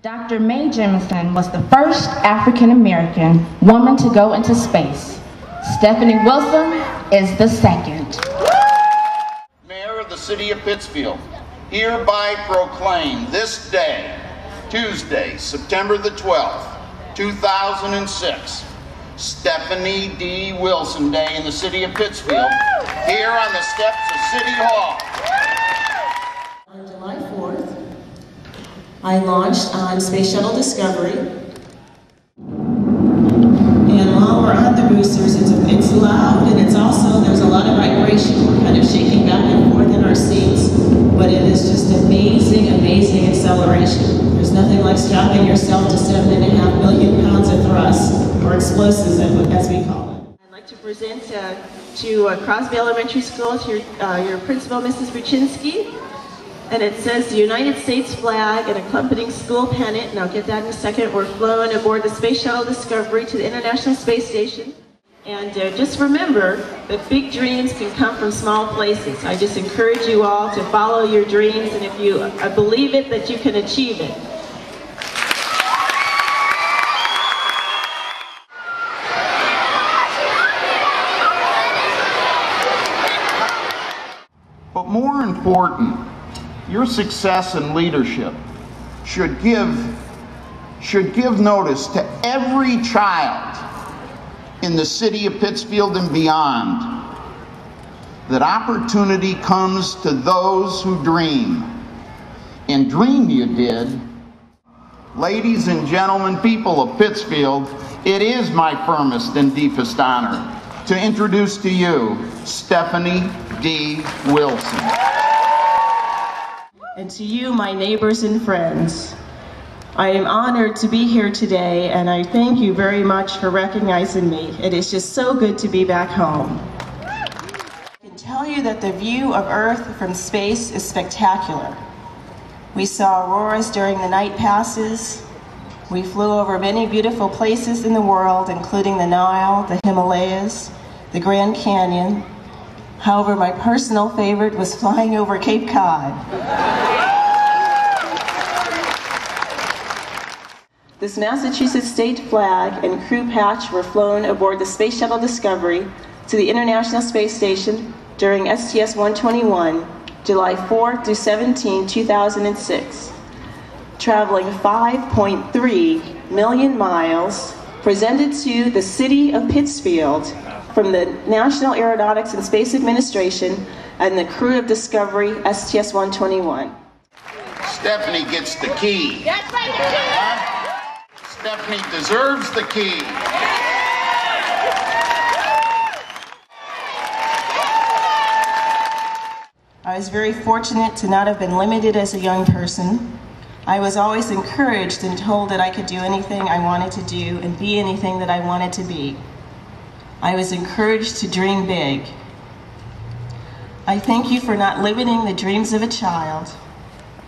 Dr. Mae Jemison was the first African-American woman to go into space. Stephanie Wilson is the second. Mayor of the City of Pittsfield, hereby proclaim this day, Tuesday, September the 12th, 2006, Stephanie D. Wilson Day in the City of Pittsfield, here on the steps of City Hall. On July 4th, I launched on Space Shuttle Discovery. And while we're on the boosters, it's loud and there's a lot of vibration. We're kind of shaking back and forth in our seats, but it is just amazing, amazing acceleration. There's nothing like strapping yourself to 7.5 million pounds of thrust, or explosives as we call it. I'd like to present to Crosby Elementary School, to your principal, Mrs. Buczynski. And it says the United States flag and accompanying school pennant, and I'll get that in a second, were flown aboard the Space Shuttle Discovery to the International Space Station. And just remember that big dreams can come from small places. I just encourage you all to follow your dreams, and if you believe it, that you can achieve it. But more important, your success and leadership should give notice to every child in the city of Pittsfield and beyond that opportunity comes to those who dream. And dream you did. Ladies and gentlemen, people of Pittsfield, it is my firmest and deepest honor to introduce to you Stephanie D. Wilson. And to you, my neighbors and friends, I am honored to be here today, and I thank you very much for recognizing me. It is just so good to be back home. I can tell you that the view of Earth from space is spectacular. We saw auroras during the night passes. We flew over many beautiful places in the world, including the Nile, the Himalayas, the Grand Canyon. However, my personal favorite was flying over Cape Cod. This Massachusetts state flag and crew patch were flown aboard the Space Shuttle Discovery to the International Space Station during STS-121, July 4 through 17, 2006. Traveling 5.3 million miles, presented to the City of Pittsfield from the National Aeronautics and Space Administration and the crew of Discovery STS-121. Stephanie gets the key. That's right, the key. Stephanie deserves the key. I was very fortunate to not have been limited as a young person. I was always encouraged and told that I could do anything I wanted to do and be anything that I wanted to be. I was encouraged to dream big. I thank you for not limiting the dreams of a child.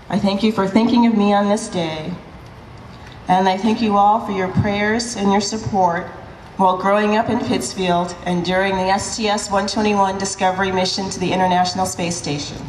I thank you for thinking of me on this day. And I thank you all for your prayers and your support while growing up in Pittsfield and during the STS-121 Discovery mission to the International Space Station.